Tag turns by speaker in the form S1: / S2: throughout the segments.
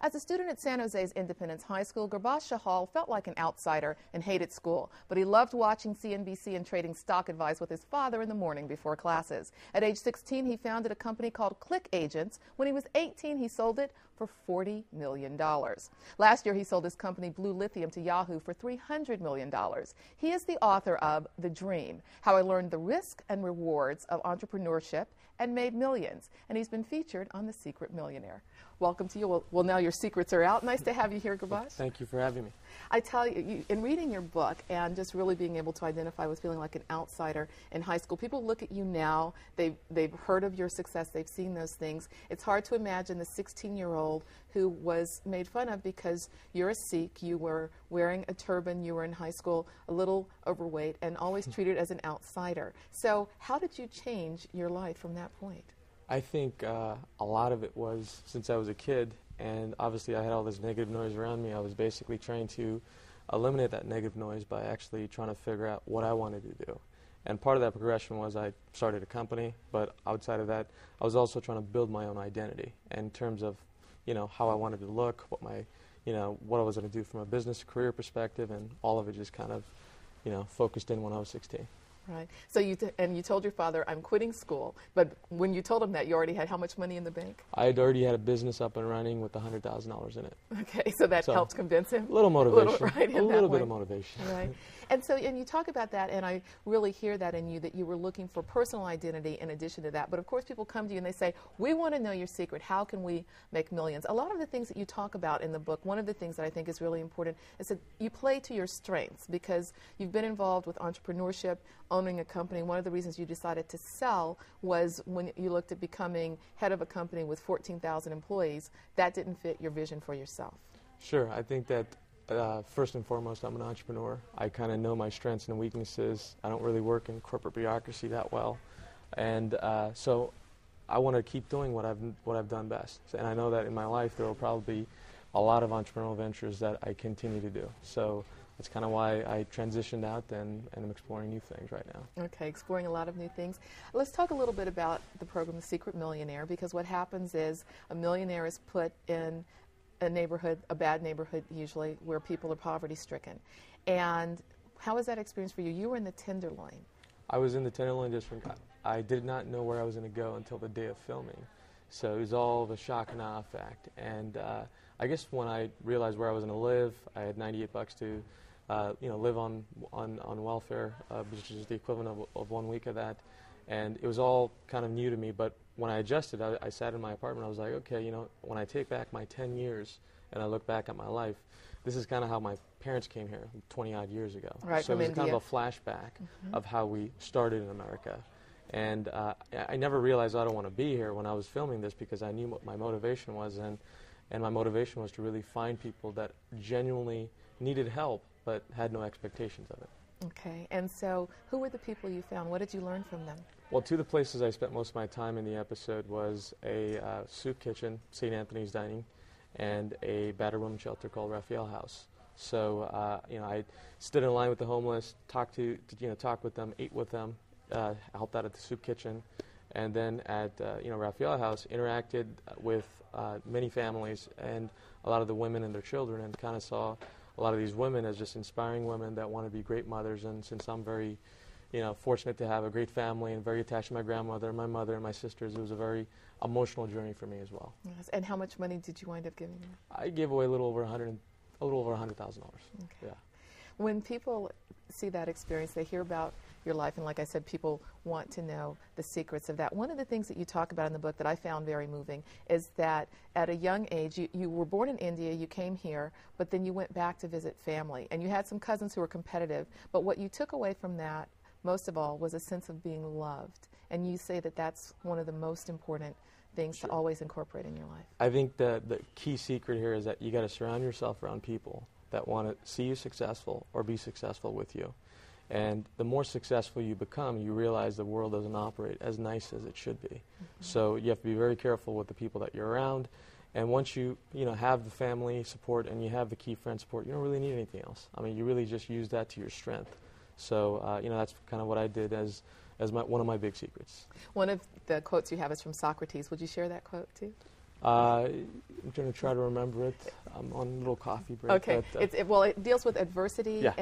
S1: As a student at San Jose's Independence High School, Gurbaksh Chahal felt like an outsider and hated school, but he loved watching NBC and trading stock advice with his father in the morning before classes. At age 16, he founded a company called Click Agents. When he was 18, he sold it for $40 million. Last year, he sold his company Blue Lithium to Yahoo for $300 million. He is the author of The Dream, How I Learned the Risk and Rewards of Entrepreneurship and Made Millions, and he's been featured on The Secret Millionaire. Welcome to you. Well, now your secrets are out. Nice to have you here, Gurbaksh.
S2: Well, thank you for having me.
S1: I tell you, in reading your book and just really being able to identify with feeling like an outsider in high school, people look at you now, they've heard of your success, they've seen those things. It's hard to imagine the 16-year-old who was made fun of because you're a Sikh, you were wearing a turban, you were in high school, a little overweight, and always treated as an outsider. So how did you change your life from that point?
S2: I think a lot of it was since I was a kid, and obviously I had all this negative noise around me. I was basically trying to eliminate that negative noise by actually trying to figure out what I wanted to do. And part of that progression was I started a company, but outside of that, I was also trying to build my own identity in terms of, how I wanted to look, what my, what I was going to do from a business career perspective, and all of it just kind of, focused in when I was 16.
S1: Right. So you told your father, I'm quitting school, but when you told him that, you already had how much money in the bank?
S2: I had already had a business up and running with $100,000 in it.
S1: Okay, so that helped convince him?
S2: A little motivation.
S1: A
S2: little bit of motivation.
S1: Right. And you talk about that, and I really hear that in you, that you were looking for personal identity in addition to that. But of course, people come to you and they say, we want to know your secret. How can we make millions? A lot of the things that you talk about in the book, one of the things that I think is really important is that you play to your strengths because you've been involved with entrepreneurship, owning a company. One of the reasons you decided to sell was when you looked at becoming head of a company with 14,000 employees. That didn't fit your vision for yourself.
S2: Sure. I think that first and foremost, I'm an entrepreneur. I kind of know my strengths and weaknesses. I don't really work in corporate bureaucracy that well. And so I want to keep doing what I've done best. And I know that in my life there will probably be a lot of entrepreneurial ventures that I continue to do. So that's kind of why I transitioned out and I'm exploring new things right now.
S1: Okay, exploring a lot of new things. Let's talk a little bit about the program, The Secret Millionaire, because what happens is a millionaire is put in a neighborhood, a bad neighborhood usually, where people are poverty-stricken. And how was that experience for you? You were in the Tenderloin.
S2: I was in the Tenderloin district. I did not know where I was going to go until the day of filming. So it was all the shock and awe effect. And I guess when I realized where I was going to live, I had $98 to live on welfare, which is the equivalent of 1 week of that. And it was all kind of new to me, but when I adjusted, I sat in my apartment, I was like, okay, when I take back my 10 years and I look back at my life, this is kind of how my parents came here 20-odd years ago.
S1: Right,
S2: so it was
S1: India.
S2: kind of a flashback of how we started in America. And I never realized I don't want to be here when I was filming this because I knew what my motivation was, and my motivation was to really find people that genuinely needed help but had no expectations of it.
S1: Okay, and so who were the people you found? What did you learn from them?
S2: Well, two of the places I spent most of my time in the episode was a soup kitchen, St. Anthony's Dining, and a battered women's shelter called Raphael House. So, I stood in line with the homeless, talked with them, ate with them, helped out at the soup kitchen, and then at Raphael House interacted with many families and a lot of the women and their children, and kind of saw a lot of these women as just inspiring women that want to be great mothers. And since I'm very, fortunate to have a great family and very attached to my grandmother, my mother, and my sisters, it was a very emotional journey for me as well.
S1: Yes. And how much money did you wind up giving them?
S2: I gave away a little over $100,000.
S1: Okay.
S2: Yeah.
S1: When people see that experience, they hear about your life, and like I said, people want to know the secrets of that. One of the things that you talk about in the book that I found very moving is that at a young age, you were born in India, you came here, but then you went back to visit family, and you had some cousins who were competitive, but what you took away from that, most of all, was a sense of being loved, and you say that that's one of the most important things to always incorporate in your life.
S2: I think the key secret here is that you got to surround yourself around people that want to see you successful or be successful with you. And the more successful you become, you realize the world doesn't operate as nice as it should be. So you have to be very careful with the people that you're around. And once you have the family support and you have the key friend support, you don't really need anything else. I mean, you really just use that to your strength. So that's kind of what I did as one of my big secrets.
S1: One of the quotes you have is from Socrates. Would you share that quote too?
S2: I'm going to try to remember it. I'm on a little coffee break.
S1: Okay.
S2: But,
S1: well, it deals with adversity
S2: Yeah.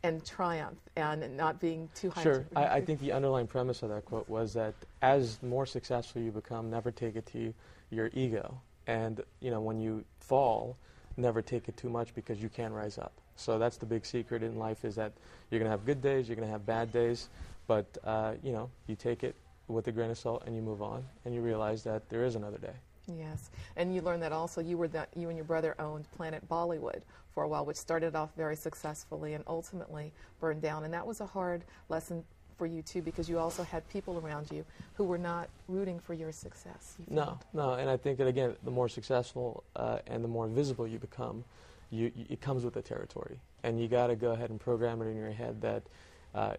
S1: and triumph and not being too high.
S2: Sure. I think the underlying premise of that quote was that as more successful you become, never take it to your ego. And, when you fall, never take it too much because you can rise up. So that's the big secret in life, is that you're going to have good days, you're going to have bad days, but, you take it with a grain of salt and you move on and you realize that there is another day.
S1: Yes, and you learned that also. You and your brother owned Planet Bollywood for a while, which started off very successfully and ultimately burned down. And that was a hard lesson for you too, because you also had people around you who were not rooting for your success.
S2: No, and I think that again, the more successful and the more visible you become, it comes with the territory, and you got to go ahead and program it in your head that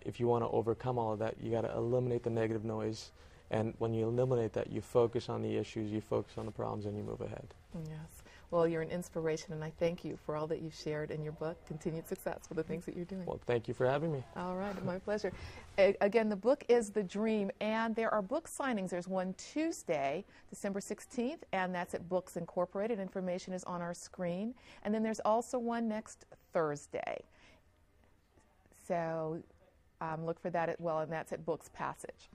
S2: if you want to overcome all of that, you got to eliminate the negative noise. And when you eliminate that, you focus on the issues, you focus on the problems, and you move ahead.
S1: Yes. Well, you're an inspiration, and I thank you for all that you've shared in your book. Continued success for the things that you're doing.
S2: Well, thank you for having me.
S1: All right, my pleasure. Again, the book is The Dream, and there are book signings. There's one Tuesday, December 16th, and that's at Books Incorporated. Information is on our screen. And then there's also one next Thursday. So look for that as well, and that's at Books Passage.